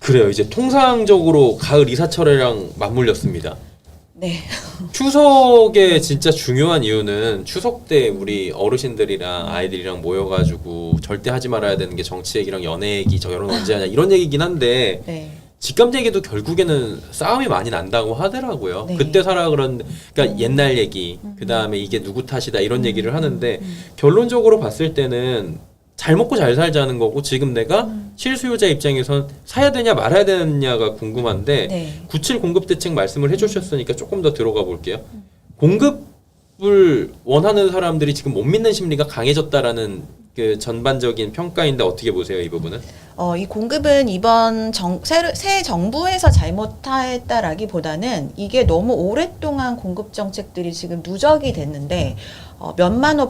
그래요. 이제 통상적으로 가을 이사철이랑 맞물렸습니다. 네. 추석에 진짜 중요한 이유는 추석 때 우리 어르신들이랑 아이들이랑 모여가지고 절대 하지 말아야 되는 게 정치 얘기랑 연애 얘기, 저 결혼 언제 하냐 이런 얘기긴 한데 네. 집값 얘기도 결국에는 싸움이 많이 난다고 하더라고요. 네. 그때 살아 그러니까 옛날 얘기, 그 다음에 이게 누구 탓이다 이런 얘기를 하는데 결론적으로 봤을 때는 잘 먹고 잘 살자는 거고 지금 내가 실수요자 입장에선 사야 되냐 말아야 되느냐가 궁금한데 네. 97 공급 대책 말씀을 해주셨으니까 조금 더 들어가 볼게요. 공급을 원하는 사람들이 지금 못 믿는 심리가 강해졌다라는 그 전반적인 평가인데 어떻게 보세요, 이 부분은? 이 공급은 이번 새 정부에서 잘못했다라기보다는 이게 너무 오랫동안 공급 정책들이 지금 누적이 됐는데 몇만 호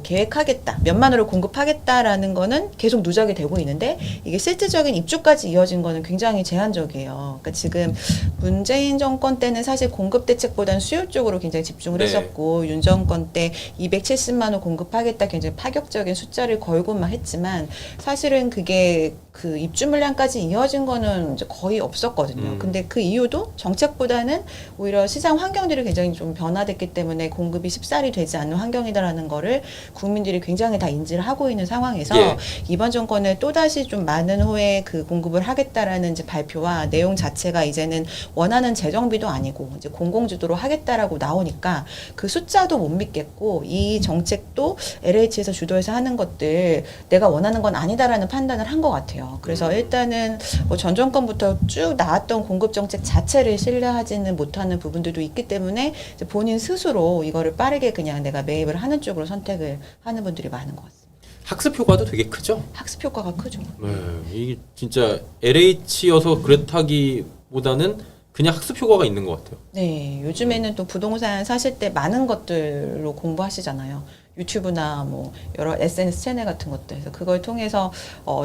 계획하겠다, 몇만 호를 공급하겠다라는 거는 계속 누적이 되고 있는데 이게 실질적인 입주까지 이어진 거는 굉장히 제한적이에요. 그러니까 지금 문재인 정권 때는 사실 공급 대책보다는 수요 쪽으로 굉장히 집중을 네. 했었고 윤 정권 때 270만 호 공급하겠다 굉장히 파격적인 숫자를 걸고만 했지만 사실은 그게 그 입주 물량까지 이어진 거는 이제 거의 없었거든요. 근데 그 이유도 정책보다는 오히려 시장 환경들이 굉장히 좀 변화됐기 때문에 공급이 쉽사리 되지 않는 환경이다라는 거를 국민들이 굉장히 다 인지를 하고 있는 상황에서 예. 이번 정권에 또다시 좀 많은 호의 그 공급을 하겠다라는 이제 발표와 내용 자체가 이제는 원하는 재정비도 아니고 이제 공공주도로 하겠다라고 나오니까 그 숫자도 못 믿겠고 이 정책도 LH에서 주도해서 하는 것들 내가 원하는 건 아니다라는 판단을 한 것 같아요. 그래서 일단은 전 정권부터 쭉 나왔던 공급 정책 자체를 신뢰하지는 못하는 부분들도 있기 때문에 이제 본인 스스로 이거를 빠르게 그냥 내가 매입을 하는 쪽으로 선택을 하는 분들이 많은 것 같습니다. 학습 효과도 되게 크죠? 학습 효과가 크죠. 네, 이게 진짜 LH여서 그렇다기보다는 그냥 학습 효과가 있는 것 같아요. 네, 요즘에는 또 부동산 사실 때 많은 것들로 공부하시잖아요. 유튜브나 뭐 여러 SNS 채널 같은 것들. 그래서 그걸 통해서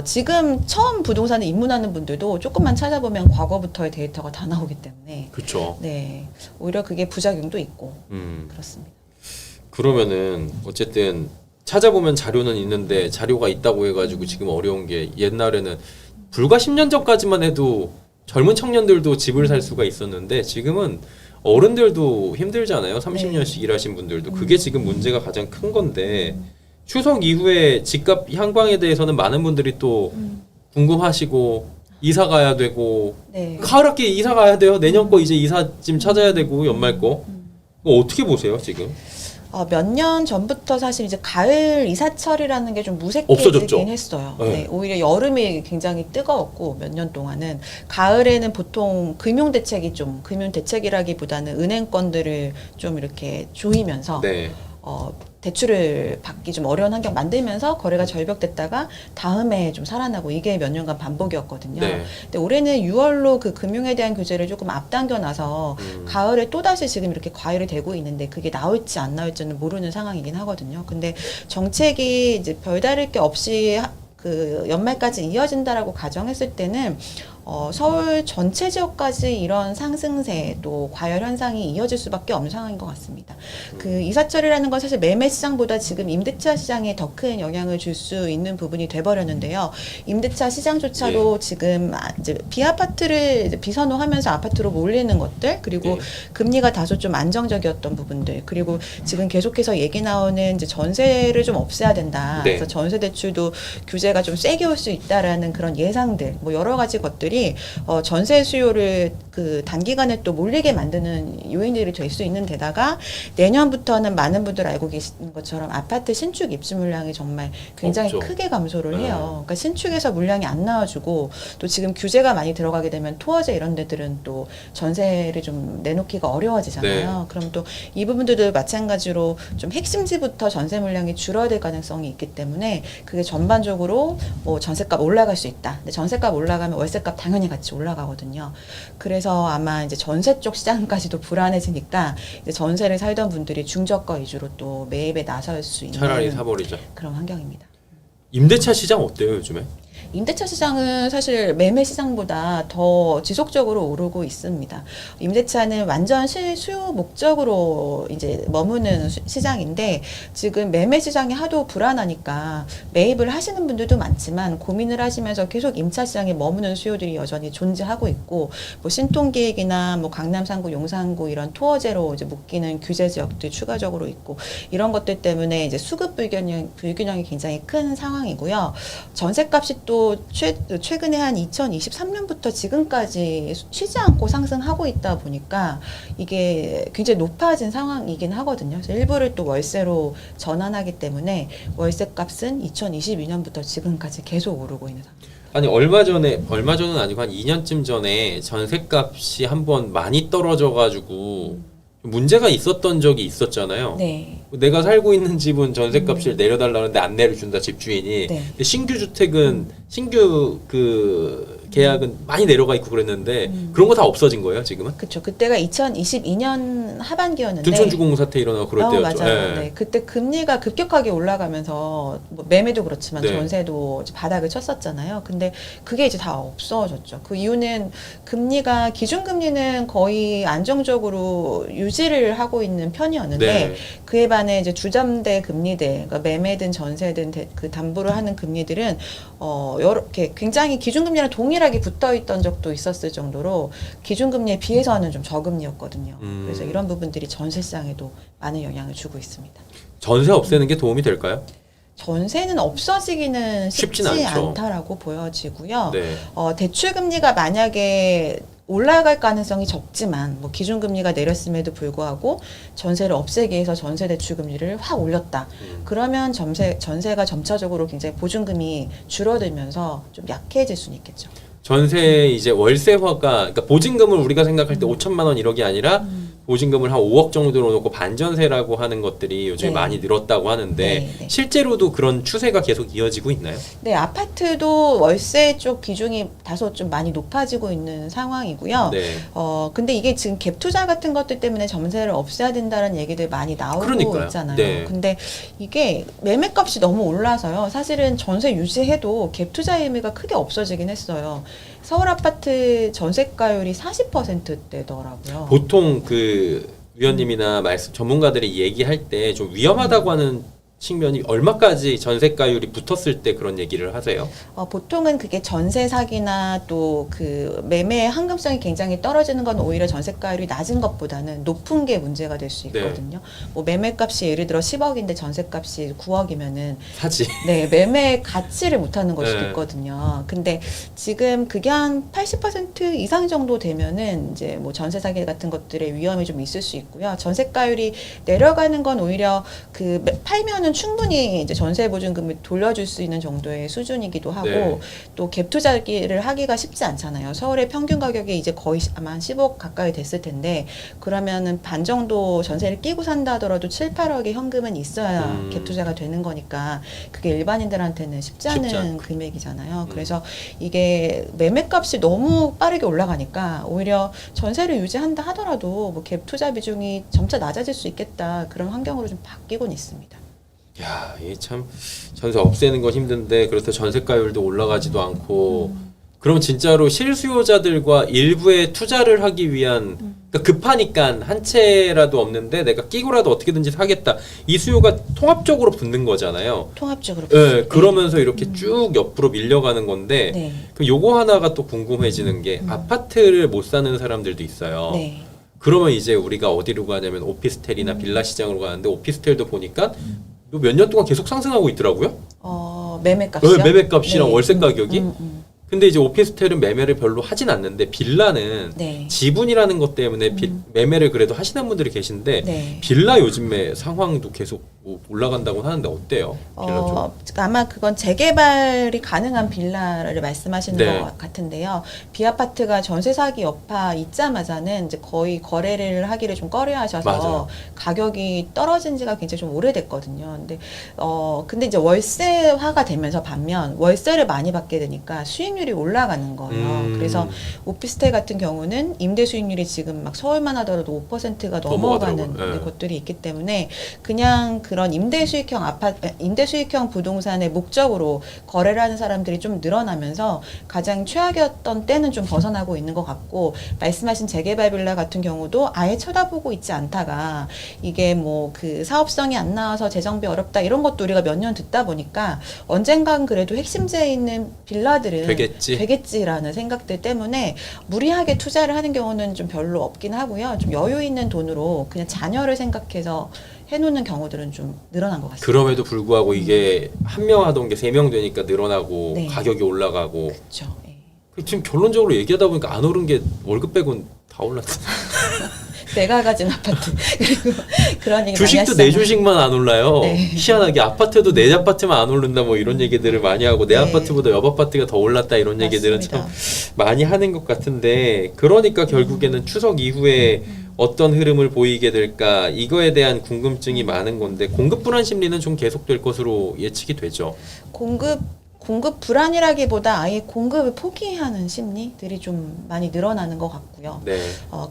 지금 처음 부동산에 입문하는 분들도 조금만 찾아보면 과거부터의 데이터가 다 나오기 때문에 그렇죠. 네, 오히려 그게 부작용도 있고 그렇습니다. 그러면은 어쨌든 찾아보면 자료는 있는데 자료가 있다고 해가지고 지금 어려운 게 옛날에는 불과 10년 전까지만 해도 젊은 청년들도 집을 살 수가 있었는데 지금은 어른들도 힘들잖아요. 30년씩 일하신 분들도. 그게 지금 문제가 가장 큰 건데 추석 이후에 집값 향방에 대해서는 많은 분들이 또 궁금하시고 이사 가야 되고 네. 가을 학기 이사 가야 돼요. 내년 거 이제 이삿짐 찾아야 되고 연말 거. 이거 어떻게 보세요 지금? 몇 년 전부터 사실 이제 가을 이사철이라는 게 좀 없어졌죠. 무색해지긴 했어요. 네. 네, 오히려 여름이 굉장히 뜨거웠고 몇 년 동안은 가을에는 보통 금융 대책이라기보다는 은행권들을 좀 이렇게 조이면서 네. 대출을 받기 좀 어려운 환경 만들면서 거래가 절벽됐다가 다음에 좀 살아나고 이게 몇 년간 반복이었거든요. 네. 근데 올해는 6월로 그 금융에 대한 규제를 조금 앞당겨 놔서 가을에 또다시 지금 이렇게 과열이 되고 있는데 그게 나올지 안 나올지는 모르는 상황이긴 하거든요. 근데 정책이 이제 별다를 게 없이 그 연말까지 이어진다라고 가정했을 때는 서울 전체 지역까지 이런 상승세 또 과열 현상이 이어질 수밖에 없는 상황인 것 같습니다. 그 이사철이라는 건 사실 매매 시장보다 지금 임대차 시장에 더 큰 영향을 줄 수 있는 부분이 돼버렸는데요. 임대차 시장조차도 지금 이제 비아파트를 이제 비선호하면서 아파트로 몰리는 것들 그리고 금리가 다소 좀 안정적이었던 부분들 그리고 지금 계속해서 얘기 나오는 이제 전세를 좀 없애야 된다. 네. 그래서 전세 대출도 규제가 좀 세게 올 수 있다라는 그런 예상들 뭐 여러 가지 것들이 전세 수요를 그 단기간에 또 몰리게 만드는 요인들이 될 수 있는 데다가 내년부터는 많은 분들 알고 계시는 것처럼 아파트 신축 입주 물량이 정말 굉장히 없죠. 크게 감소를 해요. 그러니까 신축에서 물량이 안 나와주고 또 지금 규제가 많이 들어가게 되면 토어제 이런 데들은 또 전세를 좀 내놓기가 어려워지잖아요. 네. 그럼 또 이 부분들도 마찬가지로 좀 핵심지부터 전세 물량이 줄어들 가능성이 있기 때문에 그게 전반적으로 뭐 전세값 올라갈 수 있다. 근데 전세값 올라가면 월세값 당연히 같이 올라가거든요. 그래서 아마 이제 전세 쪽 시장까지도 불안해지니까 이제 전세를 살던 분들이 중저가 위주로 또 매입에 나설 수 있는 차라리 사버리자. 그런 환경입니다. 임대차 시장 어때요 요즘에? 임대차 시장은 사실 매매 시장보다 더 지속적으로 오르고 있습니다. 임대차는 완전 수요 목적으로 이제 머무는 시장인데 지금 매매 시장이 하도 불안하니까 매입을 하시는 분들도 많지만 고민을 하시면서 계속 임차 시장에 머무는 수요들이 여전히 존재하고 있고 뭐 신통계획이나 뭐 강남 3구, 용산 3구 이런 토어제로 이제 묶이는 규제 지역들이 추가적으로 있고 이런 것들 때문에 이제 수급 불균형이 굉장히 큰 상황이고요. 전세값이 또 최근에 한 2023년부터 지금까지 쉬지 않고 상승하고 있다 보니까 이게 굉장히 높아진 상황이긴 하거든요. 그래서 일부를 또 월세로 전환하기 때문에 월세값은 2022년부터 지금까지 계속 오르고 있는 상황입니다. 아니 얼마 전은 아니고 한 2년쯤 전에 전세값이 한번 많이 떨어져가지고 문제가 있었던 적이 있었잖아요. 네. 내가 살고 있는 집은 전세값을 내려달라는데 안 내려준다 집주인이. 네. 근데 신규 주택은 신규 그 계약은 많이 내려가 있고 그랬는데 그런 거 다 없어진 거예요 지금은? 그렇죠. 그때가 2022년 하반기였는데 둔촌주공 사태 일어나고 그럴 때였죠. 맞아요. 네. 네. 그때 금리가 급격하게 올라가면서 뭐 매매도 그렇지만 네. 전세도 이제 바닥을 쳤었잖아요. 근데 그게 이제 다 없어졌죠. 그 이유는 금리가 기준금리는 거의 안정적으로 유지를 하고 있는 편이었는데 네. 그에 반해 이제 주담대 금리대, 그러니까 매매든 전세든 그 담보를 하는 금리들은 이렇게 굉장히 기준금리랑 동일하게 붙어 있던 적도 있었을 정도로 기준금리에 비해서는 좀 저금리였거든요. 그래서 이런 부분들이 전세 시장에도 많은 영향을 주고 있습니다. 전세 없애는 게 도움이 될까요? 전세는 없어지기는 쉽지 쉽진 않죠. 않다라고 보여지고요. 네. 대출 금리가 만약에 올라갈 가능성이 적지만 뭐 기준금리가 내렸음에도 불구하고 전세를 없애기 위해서 전세 대출 금리를 확 올렸다. 그러면 전세가 점차적으로 굉장히 보증금이 줄어들면서 좀 약해질 수는 있겠죠. 전세 이제 월세화가 그러니까 보증금을 우리가 생각할 때 5천만 원 1억이 아니라 보증금을 한 5억 정도로 놓고 반전세라고 하는 것들이 요즘에 네. 많이 늘었다고 하는데 네. 실제로도 그런 추세가 계속 이어지고 있나요? 네, 아파트도 월세 쪽 비중이 다소 좀 많이 높아지고 있는 상황이고요. 네. 근데 이게 지금 갭 투자 같은 것들 때문에 전세를 없애야 된다는 얘기들 많이 나오고 그러니까요. 있잖아요. 네. 근데 이게 매매값이 너무 올라서요. 사실은 전세 유지해도 갭 투자 의미가 크게 없어지긴 했어요. 서울 아파트 전세가율이 40%대더라고요. 보통 그 위원님이나 말씀 전문가들이 얘기할 때 좀 위험하다고 하는 측면이 얼마까지 전세가율이 붙었을 때 그런 얘기를 하세요? 보통은 그게 전세 사기나 또 그 매매 환급성이 굉장히 떨어지는 건 오히려 전세가율이 낮은 것보다는 높은 게 문제가 될 수 있거든요. 뭐 매매값이 예를 들어 10억인데 전세값이 9억이면은 사지. 네, 매매 가치를 못하는 걸 수도 네. 있거든요. 근데 지금 그게 한 80% 이상 정도 되면은 이제 뭐 전세 사기 같은 것들의 위험이 좀 있을 수 있고요. 전세가율이 내려가는 건 오히려 그 팔면은 충분히 이제 전세 보증금을 돌려줄 수 있는 정도의 수준이기도 하고 네. 또 갭 투자를 하기가 쉽지 않잖아요. 서울의 평균 가격이 이제 거의 아마 한 10억 가까이 됐을 텐데 그러면은 반 정도 전세를 끼고 산다 하더라도 7, 8억의 현금은 있어야 갭 투자가 되는 거니까 그게 일반인들한테는 쉽지 않은 금액이잖아요. 그래서 이게 매매값이 너무 빠르게 올라가니까 오히려 전세를 유지한다 하더라도 뭐 갭 투자 비중이 점차 낮아질 수 있겠다 그런 환경으로 좀 바뀌곤 있습니다. 야, 이게 참 전세 없애는 건 힘든데 그래서 전세가율도 올라가지도 않고 그러면 진짜로 실수요자들과 일부에 투자를 하기 위한 그러니까 급하니까 한 채라도 없는데 내가 끼고라도 어떻게든지 사겠다 이 수요가 통합적으로 붙는 거잖아요. 통합적으로. 네, 그러면서 이렇게 쭉 옆으로 밀려가는 건데 네. 그 요거 하나가 또 궁금해지는 게 아파트를 못 사는 사람들도 있어요. 네. 그러면 이제 우리가 어디로 가냐면 오피스텔이나 빌라 시장으로 가는데 오피스텔도 보니까 몇 년 동안 계속 상승하고 있더라고요. 매매값이요? 네, 매매값이랑 네. 월세 가격이. 근데 이제 오피스텔은 매매를 별로 하진 않는데 빌라는 네. 지분이라는 것 때문에 매매를 그래도 하시는 분들이 계신데 네. 빌라 요즘에 상황도 계속 올라간다고 하는데 어때요? 빌라 쪽? 아마 그건 재개발이 가능한 빌라를 말씀하시는 네. 것 같은데요. 비아파트가 전세 사기 여파 있자마자는 이제 거의 거래를 하기를 좀 꺼려하셔서 맞아요. 가격이 떨어진 지가 굉장히 좀 오래됐거든요. 근데 이제 월세화가 되면서 반면 월세를 많이 받게 되니까 수익률이 올라가는 거예요. 그래서 오피스텔 같은 경우는 임대 수익률이 지금 막 서울만 하더라도 5%가 넘어가는 넘어가더라고요. 네. 것들이 있기 때문에 그냥 그 그런 임대 수익형 부동산의 목적으로 거래를 하는 사람들이 좀 늘어나면서 가장 최악이었던 때는 좀 벗어나고 있는 것 같고, 말씀하신 재개발 빌라 같은 경우도 아예 쳐다보고 있지 않다가 이게 뭐 그 사업성이 안 나와서 재정비 어렵다 이런 것도 우리가 몇 년 듣다 보니까 언젠간 그래도 핵심지에 있는 빌라들은 되겠지라는 생각들 때문에 무리하게 투자를 하는 경우는 좀 별로 없긴 하고요. 좀 여유 있는 돈으로 그냥 자녀를 생각해서 해놓는 경우들은 좀 늘어난 것 같습니다. 그럼에도 불구하고 이게 한 명 하던 게 3명 되니까 늘어나고 네. 가격이 올라가고. 그렇죠. 예. 지금 결론적으로 얘기하다 보니까 안 오른 게 월급 빼곤 다 올랐다. 내가 가진 아파트 그리고 그런 얘기 주식도 많이 내 하시잖아요. 주식만 안 올라요. 네. 희한하게 아파트도 내 아파트만 안 오른다 뭐 이런 얘기들을 많이 하고 내 네. 아파트보다 옆 아파트가 더 올랐다 이런 얘기들은 참 맞습니다. 많이 하는 것 같은데, 그러니까 결국에는 추석 이후에 어떤 흐름을 보이게 될까 이거에 대한 궁금증이 많은 건데, 공급 불안 심리는 좀 계속될 것으로 예측이 되죠. 공급 불안이라기보다 아예 공급을 포기하는 심리들이 좀 많이 늘어나는 것 같고요. 네.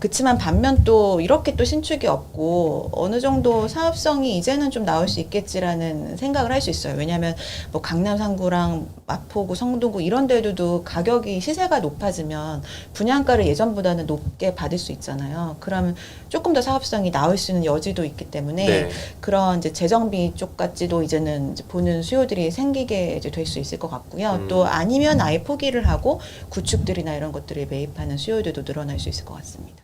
그치만 반면 또 이렇게 또 신축이 없고 어느 정도 사업성이 이제는 좀 나올 수 있겠지라는 생각을 할 수 있어요. 왜냐하면 뭐 강남 3구랑 마포구, 성동구 이런 데도 가격이 시세가 높아지면 분양가를 예전보다는 높게 받을 수 있잖아요. 그러면 조금 더 사업성이 나올 수 있는 여지도 있기 때문에 네. 그런 이제 재정비 쪽까지도 이제는 이제 보는 수요들이 생기게 이제 될 수 있을 것 같고요. 또 아니면 아예 포기를 하고 구축들이나 이런 것들을 매입하는 수요들도 늘어날 수 있을 것 같습니다.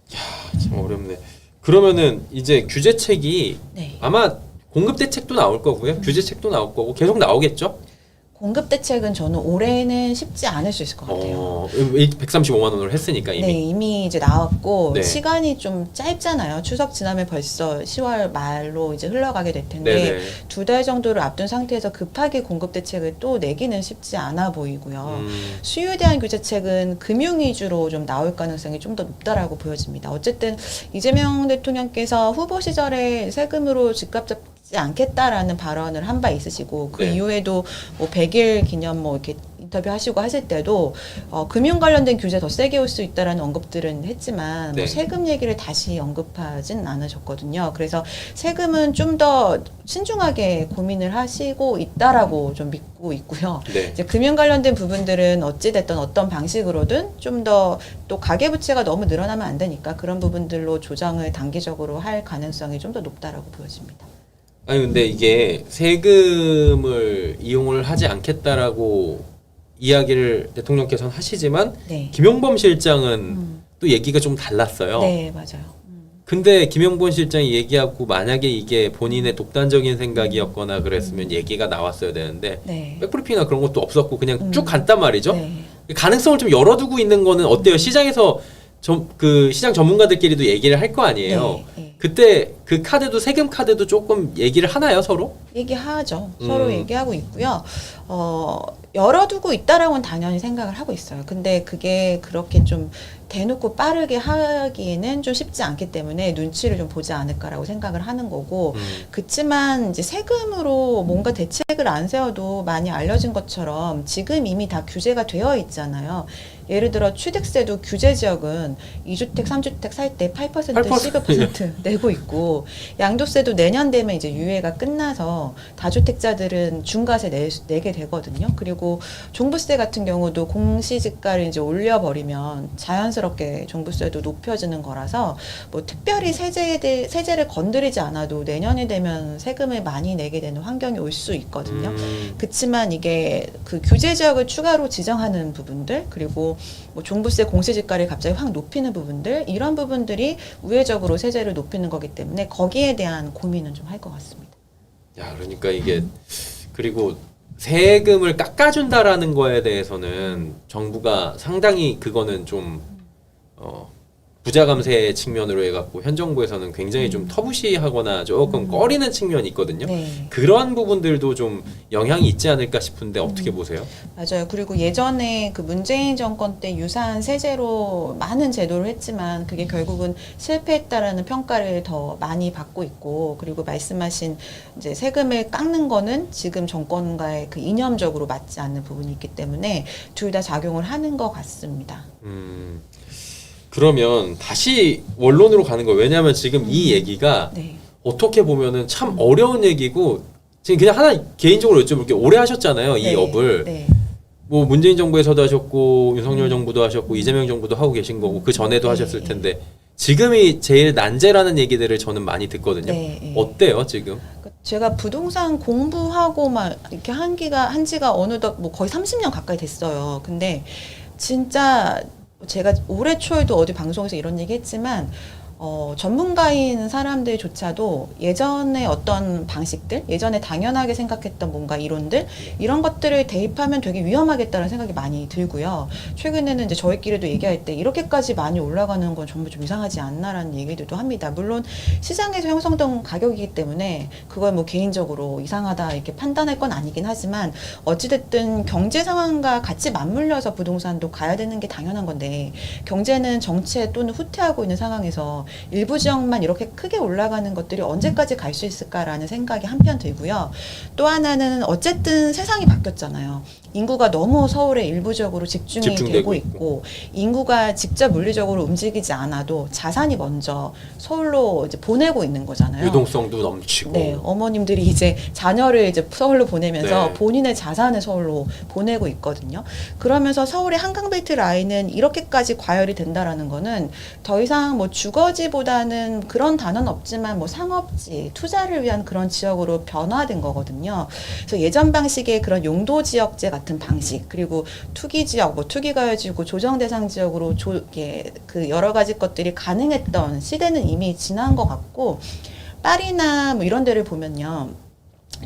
참 어렵네. 그러면은 이제 규제책이 네. 아마 공급 대책도 나올 거고요. 규제책도 나올 거고 계속 나오겠죠? 공급 대책은 저는 올해는 쉽지 않을 수 있을 것 같아요. 135만 원으로 했으니까 이미. 네, 이미 이제 나왔고 네. 시간이 좀 짧잖아요. 추석 지나면 벌써 10월 말로 이제 흘러가게 될 텐데 네네. 2달 정도를 앞둔 상태에서 급하게 공급 대책을 또 내기는 쉽지 않아 보이고요. 수요에 대한 규제책은 금융 위주로 좀 나올 가능성이 좀 더 높다라고 보여집니다. 어쨌든 이재명 대통령께서 후보 시절에 세금으로 집값 잡지 않겠다라는 발언을 한 바 있으시고 그 네. 이후에도 뭐 100일 기념 뭐 이렇게 인터뷰 하시고 하실 때도 금융 관련된 규제 더 세게 올 수 있다라는 언급들은 했지만 네. 뭐 세금 얘기를 다시 언급하진 않으셨거든요. 그래서 세금은 좀 더 신중하게 고민을 하시고 있다라고 좀 믿고 있고요. 네. 이제 금융 관련된 부분들은 어찌 됐든 어떤 방식으로든 좀 더 또 가계부채가 너무 늘어나면 안 되니까 그런 부분들로 조정을 단기적으로 할 가능성이 좀 더 높다라고 보여집니다. 아니 근데 이게 세금을 이용을 하지 않겠다라고 이야기를 대통령께서는 하시지만 네. 김용범 실장은 또 얘기가 좀 달랐어요. 네, 맞아요. 근데 김용범 실장이 얘기하고 만약에 이게 본인의 독단적인 생각이었거나 그랬으면 얘기가 나왔어야 되는데 네. 백브리핑이나 그런 것도 없었고 그냥 쭉 갔단 말이죠. 네. 가능성을 좀 열어두고 있는 거는 어때요? 시장에서 그 시장 전문가들끼리도 얘기를 할 거 아니에요. 네, 네. 그때 그 카드도 세금 카드도 조금 얘기를 하나요 서로? 얘기하죠. 서로 얘기하고 있고요. 열어두고 있다라고는 당연히 생각을 하고 있어요. 근데 그게 그렇게 좀 대놓고 빠르게 하기에는 좀 쉽지 않기 때문에 눈치를 좀 보지 않을까라고 생각을 하는 거고, 그치만 이제 세금으로 뭔가 대책을 안 세워도 많이 알려진 것처럼 지금 이미 다 규제가 되어 있잖아요. 예를 들어 취득세도 규제 지역은 2주택, 3주택 살 때 8%, 12% 내고 있고, 양도세도 내년 되면 이제 유예가 끝나서 다주택자들은 중과세 내게 되거든요. 그리고 종부세 같은 경우도 공시지가를 이제 올려버리면 자연스럽게 종부세도 높여지는 거라서 뭐 특별히 세제를 건드리지 않아도 내년이 되면 세금을 많이 내게 되는 환경이 올 수 있거든요. 그치만 이게 그 규제 지역을 추가로 지정하는 부분들, 그리고 뭐 종부세 공시지가를 갑자기 확 높이는 부분들, 이런 부분들이 우회적으로 세제를 높이는 거기 때문에 거기에 대한 고민은 좀 할 것 같습니다. 야, 그러니까 이게 그리고 세금을 깎아준다라는 거에 대해서는 정부가 상당히 그거는 좀 부자 감세 측면으로 해갖고 현 정부에서는 굉장히 좀 터부시하거나 조금 꺼리는 측면이 있거든요. 네. 그러한 부분들도 좀 영향이 있지 않을까 싶은데 어떻게 보세요? 맞아요. 그리고 예전에 그 문재인 정권 때 유사한 세제로 많은 제도를 했지만 그게 결국은 실패했다라는 평가를 더 많이 받고 있고, 그리고 말씀하신 이제 세금을 깎는 거는 지금 정권과의 그 이념적으로 맞지 않는 부분이 있기 때문에 둘 다 작용을 하는 것 같습니다. 그러면 다시 원론으로 가는 거예요. 왜냐하면 지금 이 얘기가 네. 어떻게 보면은 참 어려운 얘기고 지금 그냥 하나 개인적으로 여쭤볼게요. 오래 하셨잖아요, 이 네, 업을. 네. 뭐 문재인 정부에서도 하셨고 윤석열 정부도 하셨고 이재명 정부도 하고 계신 거고 그 전에도 네, 하셨을 텐데 지금이 제일 난제라는 얘기들을 저는 많이 듣거든요. 네, 네. 어때요 지금? 제가 부동산 공부하고 막 이렇게 한 지가 어느덧 뭐 거의 30년 가까이 됐어요. 근데 진짜 제가 올해 초에도 어디 방송에서 이런 얘기 했지만 전문가인 사람들조차도 예전에 어떤 방식들, 예전에 당연하게 생각했던 뭔가 이론들, 이런 것들을 대입하면 되게 위험하겠다는 생각이 많이 들고요. 최근에는 이제 저희끼리도 얘기할 때 이렇게까지 많이 올라가는 건 정말 좀 이상하지 않나라는 얘기들도 합니다. 물론 시장에서 형성된 가격이기 때문에 그걸 뭐 개인적으로 이상하다 이렇게 판단할 건 아니긴 하지만 어찌됐든 경제 상황과 같이 맞물려서 부동산도 가야 되는 게 당연한 건데 경제는 정체 또는 후퇴하고 있는 상황에서 일부 지역만 이렇게 크게 올라가는 것들이 언제까지 갈 수 있을까라는 생각이 한편 들고요. 또 하나는 어쨌든 세상이 바뀌었잖아요. 인구가 너무 서울에 일부적으로 집중이 되고 있고 인구가 직접 물리적으로 움직이지 않아도 자산이 먼저 서울로 이제 보내고 있는 거잖아요. 유동성도 넘치고. 네, 어머님들이 이제 자녀를 이제 서울로 보내면서 네. 본인의 자산을 서울로 보내고 있거든요. 그러면서 서울의 한강벨트 라인은 이렇게까지 과열이 된다라는 거는 더 이상 뭐 주거지보다는 그런 단어는 없지만 뭐 상업지, 투자를 위한 그런 지역으로 변화된 거거든요. 그래서 예전 방식의 그런 용도 지역제 같은 방식, 그리고 투기 지역, 뭐 투기가해지고 조정 대상 지역으로 그 여러 가지 것들이 가능했던 시대는 이미 지난 것 같고, 파리나 뭐 이런 데를 보면요.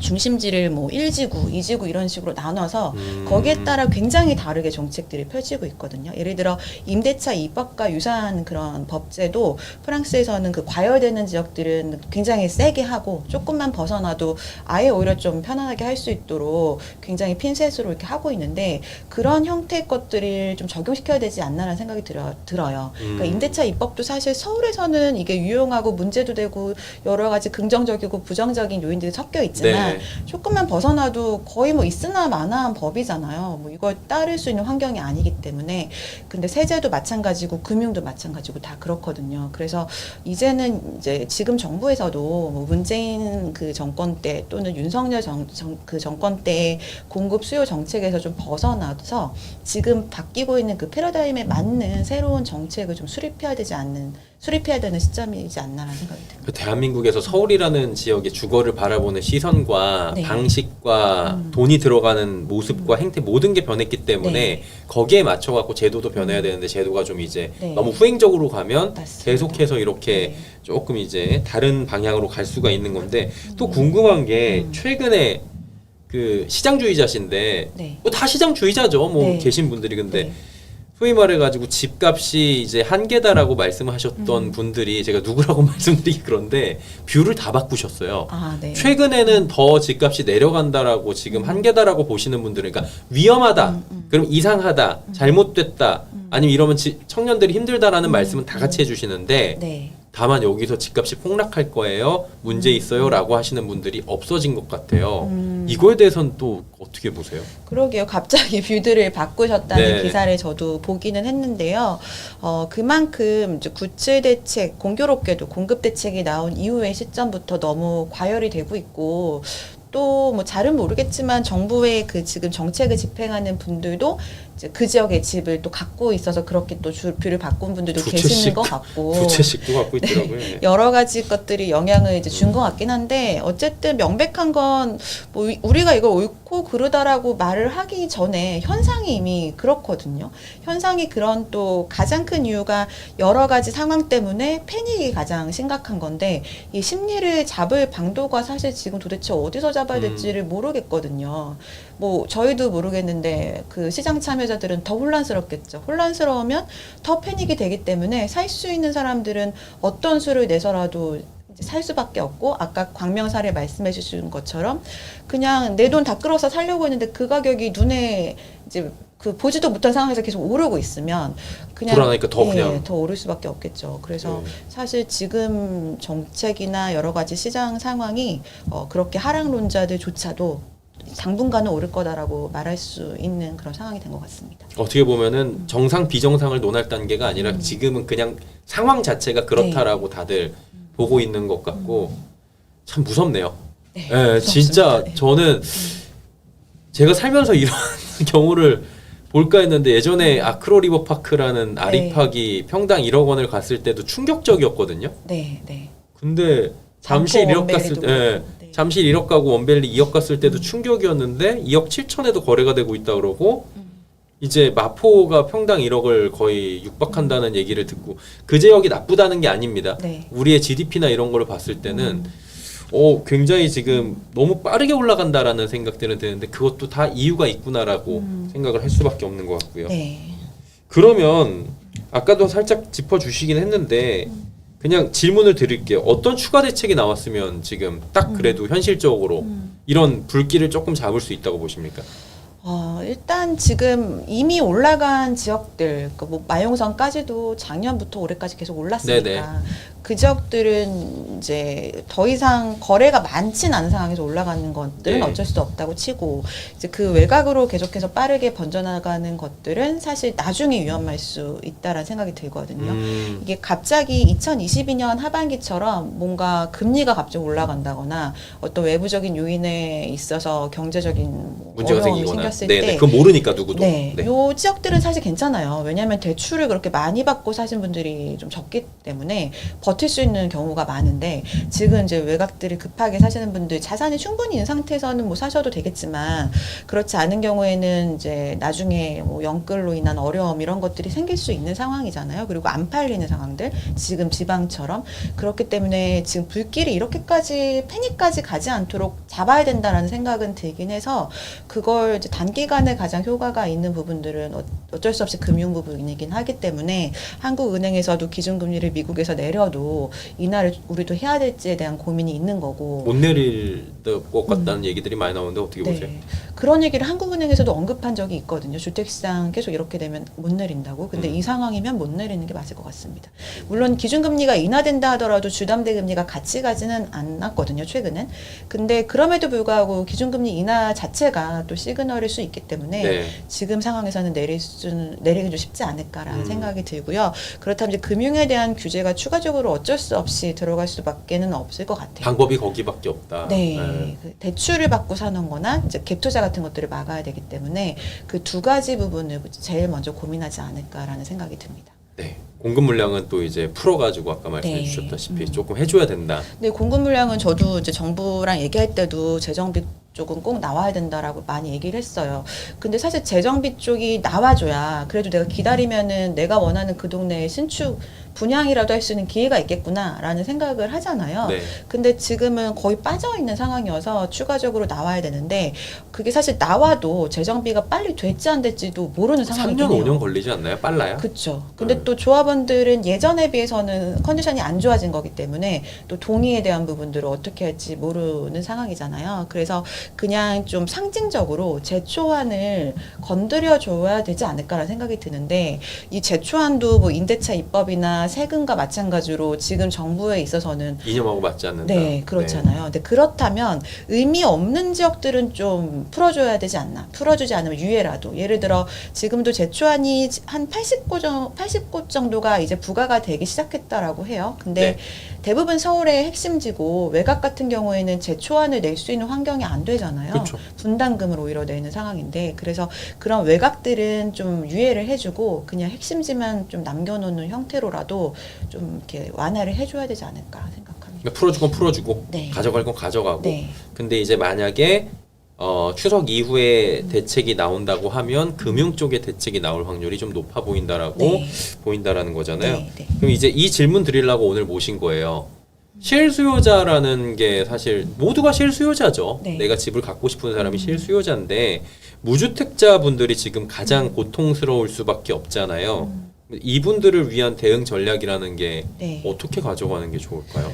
중심지를 뭐 1지구, 2지구 이런 식으로 나눠서 거기에 따라 굉장히 다르게 정책들이 펼치고 있거든요. 예를 들어 임대차 입법과 유사한 그런 법제도 프랑스에서는 그 과열되는 지역들은 굉장히 세게 하고 조금만 벗어나도 아예 오히려 좀 편안하게 할 수 있도록 굉장히 핀셋으로 이렇게 하고 있는데 그런 형태의 것들을 좀 적용시켜야 되지 않나라는 생각이 들어요. 그러니까 임대차 입법도 사실 서울에서는 이게 유용하고 문제도 되고 여러 가지 긍정적이고 부정적인 요인들이 섞여 있지만 네. 조금만 벗어나도 거의 뭐 있으나 마나한 법이잖아요. 뭐 이걸 따를 수 있는 환경이 아니기 때문에. 근데 세제도 마찬가지고 금융도 마찬가지고 다 그렇거든요. 그래서 이제는 이제 지금 정부에서도 뭐 문재인 그 정권 때 또는 윤석열 그 정권 때의 공급 수요 정책에서 좀 벗어나서 지금 바뀌고 있는 그 패러다임에 맞는 새로운 정책을 좀 수립해야 되는 시점이지 않나라는 생각이 듭니다. 그 대한민국에서 서울이라는 지역의 주거를 바라보는 시선과 네. 방식과 돈이 들어가는 모습과 행태 모든 게 변했기 때문에 네. 거기에 맞춰갖고 제도도 변해야 되는데 제도가 좀 이제 네. 너무 후행적으로 가면 맞습니다. 계속해서 이렇게 네. 조금 이제 다른 방향으로 갈 수가 있는 건데 또 궁금한 게 최근에 그 시장주의자신데 네. 뭐 다 시장주의자죠. 뭐 네. 계신 분들이 근데 네. 소위 말해가지고 집값이 이제 한계다라고 말씀하셨던 분들이 제가 누구라고 말씀드리기 그런데 뷰를 다 바꾸셨어요. 아, 네. 최근에는 더 집값이 내려간다라고 지금 한계다라고 보시는 분들은 그러니까 위험하다, 그럼 이상하다, 잘못됐다, 아니면 이러면 청년들이 힘들다라는 말씀은 다 같이 해주시는데 네. 다만 여기서 집값이 폭락할 거예요, 문제 있어요라고 하시는 분들이 없어진 것 같아요. 이거에 대해서는 또 어떻게 보세요? 그러게요. 갑자기 뷰들을 바꾸셨다는 네. 기사를 저도 보기는 했는데요. 그만큼 이제 구체 대책, 공교롭게도 공급 대책이 나온 이후의 시점부터 너무 과열이 되고 있고 또 뭐 잘은 모르겠지만 정부의 그 지금 정책을 집행하는 분들도 이제 그 지역의 집을 또 갖고 있어서 그렇게 또 뷰를 바꾼 분들도 계시는 것 같고 두 채씩도 갖고 있더라고요. 네. 여러 가지 것들이 영향을 이제 준 것 같긴 한데 어쨌든 명백한 건 뭐 우리가 이걸 옳고 그르다라고 말을 하기 전에 현상이 이미 그렇거든요. 현상이 그런 또 가장 큰 이유가 여러 가지 상황 때문에 패닉이 가장 심각한 건데 이 심리를 잡을 방도가 사실 지금 도대체 어디서 잡아야 될지를 모르겠거든요. 뭐 저희도 모르겠는데 그 시장 참여자들은 더 혼란스럽겠죠. 혼란스러우면 더 패닉이 되기 때문에 살 수 있는 사람들은 어떤 수를 내서라도 이제 살 수밖에 없고 아까 광명 사례 말씀해 주신 것처럼 그냥 내 돈 다 끌어서 살려고 했는데 그 가격이 눈에 이제 그 보지도 못한 상황에서 계속 오르고 있으면 그냥 불안하니까 더 그냥 더 오를 수밖에 없겠죠. 그래서 네. 사실 지금 정책이나 여러 가지 시장 상황이 그렇게 하락론자들조차도 당분간은 오를 거다라고 말할 수 있는 그런 상황이 된 것 같습니다. 어떻게 보면은 정상 비정상을 논할 단계가 아니라 지금은 그냥 상황 자체가 그렇다라고 다들 보고 있는 것 같고 참 무섭네요. 네, 예, 진짜 무섭습니다. 네. 저는 제가 살면서 이런 경우를 볼까 했는데 예전에 아크로 리버 파크라는 아리팍이 평당 1억 원을 갔을 때도 충격적이었거든요. 네, 네. 근데 잠실 반포 1억 갔을 원베리도 때, 그렇고. 네. 잠실 1억 가고 원벨리 2억 갔을 때도 충격이었는데 2억 7천에도 거래가 되고 있다 그러고 이제 마포가 평당 1억을 거의 육박한다는 얘기를 듣고 그 지역이 나쁘다는 게 아닙니다. 네. 우리의 GDP나 이런 거를 봤을 때는 굉장히 지금 너무 빠르게 올라간다라는 생각들은 드는데 그것도 다 이유가 있구나라고 생각을 할 수밖에 없는 것 같고요. 네. 그러면 아까도 살짝 짚어주시긴 했는데 그냥 질문을 드릴게요. 어떤 추가 대책이 나왔으면 지금 딱 그래도 현실적으로 이런 불길을 조금 잡을 수 있다고 보십니까? 일단 지금 이미 올라간 지역들, 뭐 마용선까지도 작년부터 올해까지 계속 올랐으니까 네네. 그 지역들은 이제 더 이상 거래가 많진 않은 상황에서 올라가는 것들은 네. 어쩔 수 없다고 치고 이제 그 외곽으로 계속해서 빠르게 번져나가는 것들은 사실 나중에 위험할 수 있다라는 생각이 들거든요. 이게 갑자기 2022년 하반기처럼 뭔가 금리가 갑자기 올라간다거나 어떤 외부적인 요인에 있어서 경제적인 문제가 어려움이 생기거나. 생겼을 네네. 때 그건 모르니까 누구도. 네, 요 지역들은 사실 괜찮아요. 왜냐하면 대출을 그렇게 많이 받고 사신 분들이 좀 적기 때문에 버틸 수 있는 경우가 많은데 지금 이제 외곽들이 급하게 사시는 분들 자산이 충분히 있는 상태에서는 뭐 사셔도 되겠지만 그렇지 않은 경우에는 이제 나중에 뭐 연끌로 인한 어려움 이런 것들이 생길 수 있는 상황이잖아요. 그리고 안 팔리는 상황들 지금 지방처럼 그렇기 때문에 지금 불길이 이렇게까지 패닉까지 가지 않도록 잡아야 된다라는 생각은 들긴 해서 그걸 이제 단기간에 가장 효과가 있는 부분들은 어쩔 수 없이 금융 부분이긴 하기 때문에 한국은행에서도 기준금리를 미국에서 내려도 인하를 우리도 해야 될지에 대한 고민이 있는 거고 못 내릴 것 같다는 얘기들이 많이 나오는데 어떻게 보세요? 그런 얘기를 한국은행에서도 언급한 적이 있거든요. 주택시장 계속 이렇게 되면 못 내린다고. 근데 이 상황이면 못 내리는 게 맞을 것 같습니다. 물론 기준금리가 인하된다 하더라도 주담대금리가 같이 가지는 않았거든요. 최근엔. 근데 그럼에도 불구하고 기준금리 인하 자체가 또 시그널일 수 있기 때문에 네. 지금 상황에서는 내리기 좀 쉽지 않을까라는 생각이 들고요. 그렇다면 이제 금융에 대한 규제가 추가적으로 어쩔 수 없이 들어갈 수밖에는 없을 것 같아요. 방법이 거기밖에 없다. 네. 그 대출을 받고 사는 거나 이제 갭 투자 같은 것들을 막아야 되기 때문에 그 두 가지 부분을 제일 먼저 고민하지 않을까라는 생각이 듭니다. 네. 공급 물량은 또 이제 풀어가지고 아까 말씀해 네. 주셨다시피 조금 해줘야 된다. 근데 공급 물량은 저도 이제 정부랑 얘기할 때도 재정비 쪽은 꼭 나와야 된다라고 많이 얘기를 했어요. 근데 사실 재정비 쪽이 나와줘야 그래도 내가 기다리면은 내가 원하는 그 동네의 신축 분양이라도 할 수 있는 기회가 있겠구나라는 생각을 하잖아요. 네. 근데 지금은 거의 빠져 있는 상황이어서 추가적으로 나와야 되는데 그게 사실 나와도 재정비가 빨리 될지 안 될지도 모르는 상황이긴 3년, 해요. 5년 걸리지 않나요? 빨라요? 그렇죠. 근데 또 조합원들은 예전에 비해서는 컨디션이 안 좋아진 거기 때문에 또 동의에 대한 부분들을 어떻게 할지 모르는 상황이잖아요. 그래서 그냥 좀 상징적으로 제초안을 건드려 줘야 되지 않을까라는 생각이 드는데 이 제초안도 뭐 임대차 입법이나 세금과 마찬가지로 지금 정부에 있어서는 이념하고 맞지 않는다. 네, 그렇잖아요. 근데 그렇다면 의미 없는 지역들은 좀 풀어줘야 되지 않나. 풀어주지 않으면 유예라도. 예를 들어 지금도 제초안이 한 80곳 정도가 이제 부과가 되기 시작했다라고 해요. 근데 네. 대부분 서울의 핵심지고 외곽 같은 경우에는 제초안을 낼 수 있는 환경이 안 되잖아요. 그쵸. 분담금을 오히려 내는 상황인데 그래서 그런 외곽들은 좀 유예를 해주고 그냥 핵심지만 좀 남겨놓는 형태로라도 좀 이렇게 완화를 해줘야 되지 않을까 생각합니다. 그러니까 풀어줄 건 풀어주고 네. 가져갈 건 가져가고. 네. 근데 이제 만약에 추석 이후에 대책이 나온다고 하면 금융 쪽에 대책이 나올 확률이 좀 높아 보인다라고 네. 보인다라는 거잖아요. 네, 네. 그럼 이제 이 질문 드리려고 오늘 모신 거예요. 실수요자라는 게 사실 모두가 실수요자죠. 네. 내가 집을 갖고 싶은 사람이 실수요자인데 무주택자 분들이 지금 가장 고통스러울 수밖에 없잖아요. 이분들을 위한 대응 전략이라는 게 네. 어떻게 가져가는 게 좋을까요?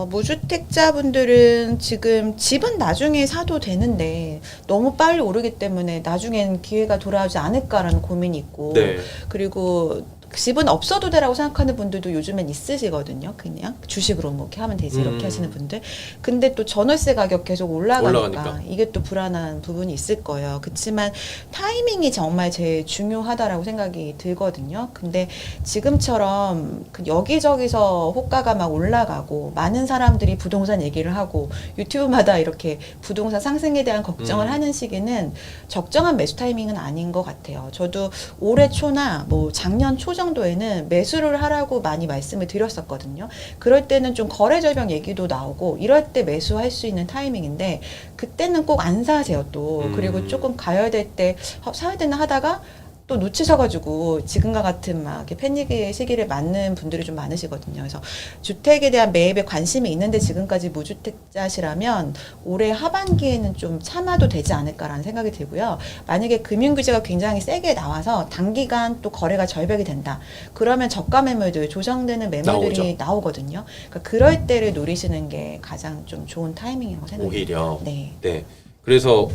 무주택자분들은 지금 집은 나중에 사도 되는데 너무 빨리 오르기 때문에 나중엔 기회가 돌아오지 않을까라는 고민이 있고 네. 그리고 집은 없어도 되라고 생각하는 분들도 요즘엔 있으시거든요. 그냥 주식으로 뭐 이렇게 하면 되지 이렇게 하시는 분들. 근데 또 전월세 가격 계속 올라가니까 이게 또 불안한 부분이 있을 거예요. 그렇지만 타이밍이 정말 제일 중요하다라고 생각이 들거든요. 근데 지금처럼 그 여기저기서 호가가 막 올라가고 많은 사람들이 부동산 얘기를 하고 유튜브마다 이렇게 부동산 상승에 대한 걱정을 하는 시기는 적정한 매수 타이밍은 아닌 것 같아요. 저도 올해 초나 뭐 작년 초 정도에는 매수를 하라고 많이 말씀을 드렸었거든요. 그럴 때는 좀 거래 절벽 얘기도 나오고 이럴 때 매수할 수 있는 타이밍인데 그때는 꼭 안 사세요 또. 그리고 조금 가열될 때 사야 되나 하다가 또 놓치셔가지고 지금과 같은 막 이렇게 패닉의 시기를 맞는 분들이 좀 많으시거든요. 그래서 주택에 대한 매입에 관심이 있는데 지금까지 무주택자시라면 올해 하반기에는 좀 참아도 되지 않을까라는 생각이 들고요. 만약에 금융규제가 굉장히 세게 나와서 단기간 또 거래가 절벽이 된다. 그러면 저가 매물들, 조정되는 매물들이 나오거든요. 그러니까 그럴 때를 노리시는 게 가장 좀 좋은 타이밍이라고 생각해요. 오히려. 네. 네. 그래서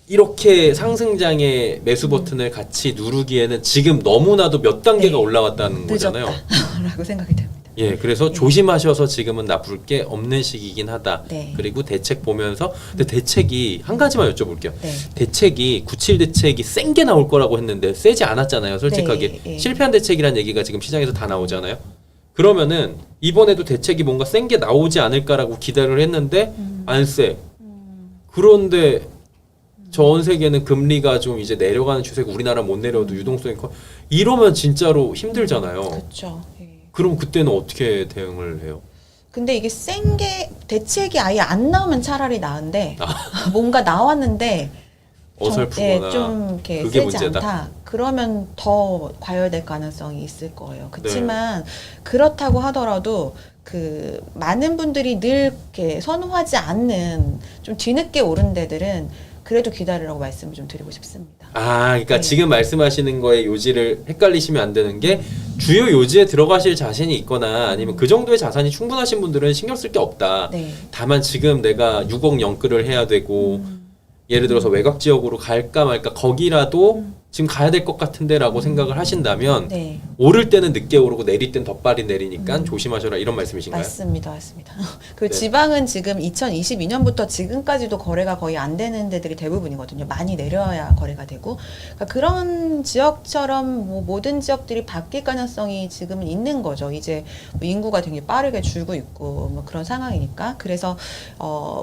이렇게 상승장의 매수 버튼을 같이 누르기에는 지금 너무나도 몇 단계가 올라왔다는 거잖아요. 라고 생각이 됩니다. 예, 그래서 조심하셔서 지금은 나쁠 게 없는 시기이긴 하다. 네. 그리고 대책 보면서, 근데 대책이 한 가지만 여쭤볼게요. 네. 대책이 97 대책이 센 게 나올 거라고 했는데 세지 않았잖아요. 솔직하게 네. 실패한 대책이라는 얘기가 지금 시장에서 다 나오잖아요. 그러면은 이번에도 대책이 뭔가 센 게 나오지 않을까라고 기대를 했는데 안 세. 그런데 전 세계는 금리가 좀 이제 내려가는 추세고 우리나라 못 내려도 유동성이 커. 이러면 진짜로 힘들잖아요. 그렇죠. 그럼 그때는 어떻게 대응을 해요? 근데 이게 센 게 대책이 아예 안 나오면 차라리 나은데 뭔가 나왔는데 어설프거나 좀 이렇게 그게 세지 문제다. 않다. 그러면 더 과열될 가능성이 있을 거예요. 그렇지만 그렇다고 하더라도 그 많은 분들이 늘 이렇게 선호하지 않는 좀 뒤늦게 오른 데들은 그래도 기다리라고 말씀을 좀 드리고 싶습니다. 아, 그러니까 네. 지금 말씀하시는 거에 요지를 헷갈리시면 안 되는 게 주요 요지에 들어가실 자신이 있거나 아니면 그 정도의 자산이 충분하신 분들은 신경 쓸 게 없다. 네. 다만 지금 내가 6억 영끌을 해야 되고 예를 들어서 외곽 지역으로 갈까 말까 거기라도 지금 가야 될 것 같은데라고 생각을 하신다면 네. 오를 때는 늦게 오르고 내릴 땐 더 빨리 내리니까 조심하셔라 이런 말씀이신가요? 맞습니다. 맞습니다. 그 네. 지방은 지금 2022년부터 지금까지도 거래가 거의 안 되는 데들이 대부분이거든요. 많이 내려야 거래가 되고. 그러니까 그런 지역처럼 뭐 모든 지역들이 바뀔 가능성이 지금은 있는 거죠. 이제 뭐 인구가 되게 빠르게 줄고 있고 뭐 그런 상황이니까. 그래서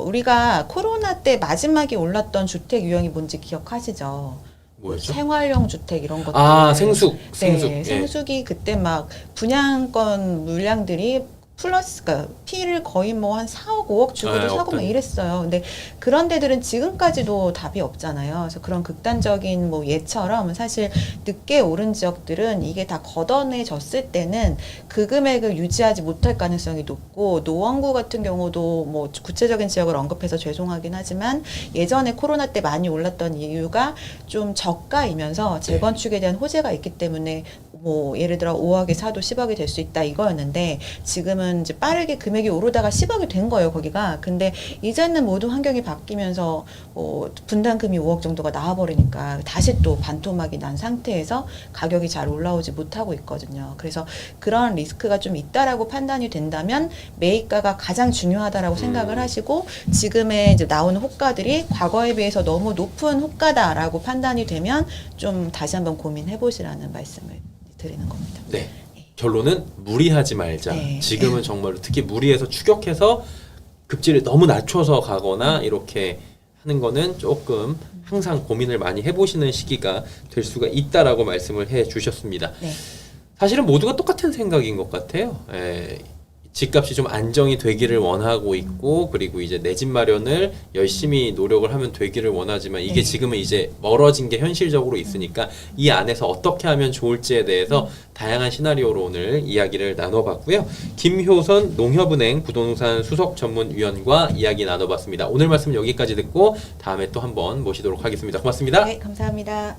우리가 코로나 때 마지막에 올랐던 주택 유형이 뭔지 기억하시죠? 뭐였죠? 생활용 주택 이런 것들. 아, 생숙. 네, 예. 생숙이 그때 막 분양권 물량들이 플러스, 그러니까 피를 거의 뭐 한 4억, 5억 주고도 사고 막 없다니. 이랬어요. 근데 그런 데들은 지금까지도 답이 없잖아요. 그래서 그런 극단적인 뭐 예처럼 사실 늦게 오른 지역들은 이게 다 걷어내졌을 때는 그 금액을 유지하지 못할 가능성이 높고 노원구 같은 경우도 뭐 구체적인 지역을 언급해서 죄송하긴 하지만 예전에 코로나 때 많이 올랐던 이유가 좀 저가이면서 재건축에 대한 호재가 있기 때문에 뭐 예를 들어 5억에 사도 10억이 될 수 있다 이거였는데 지금은 이제 빠르게 금액이 오르다가 10억이 된 거예요 거기가. 근데 이제는 모든 환경이 바뀌면서 뭐 분담금이 5억 정도가 나와버리니까 다시 또 반토막이 난 상태에서 가격이 잘 올라오지 못하고 있거든요. 그래서 그런 리스크가 좀 있다라고 판단이 된다면 매입가가 가장 중요하다라고 생각을 하시고 지금의 이제 나오는 호가들이 과거에 비해서 너무 높은 호가다라고 판단이 되면 좀 다시 한번 고민해 보시라는 말씀을 드리는 겁니다. 네. 결론은 무리하지 말자. 네. 지금은 정말로 특히 무리해서 추격해서 급지를 너무 낮춰서 가거나 이렇게 하는 거는 조금 항상 고민을 많이 해보시는 시기가 될 수가 있다라고 말씀을 해주셨습니다. 네. 사실은 모두가 똑같은 생각인 것 같아요. 집값이 좀 안정이 되기를 원하고 있고 그리고 이제 내 집 마련을 열심히 노력을 하면 되기를 원하지만 이게 네. 지금은 이제 멀어진 게 현실적으로 있으니까 이 안에서 어떻게 하면 좋을지에 대해서 다양한 시나리오로 오늘 이야기를 나눠봤고요. 김효선 농협은행 부동산 수석 전문위원과 이야기 나눠봤습니다. 오늘 말씀 여기까지 듣고 다음에 또 한번 모시도록 하겠습니다. 고맙습니다. 네, 감사합니다.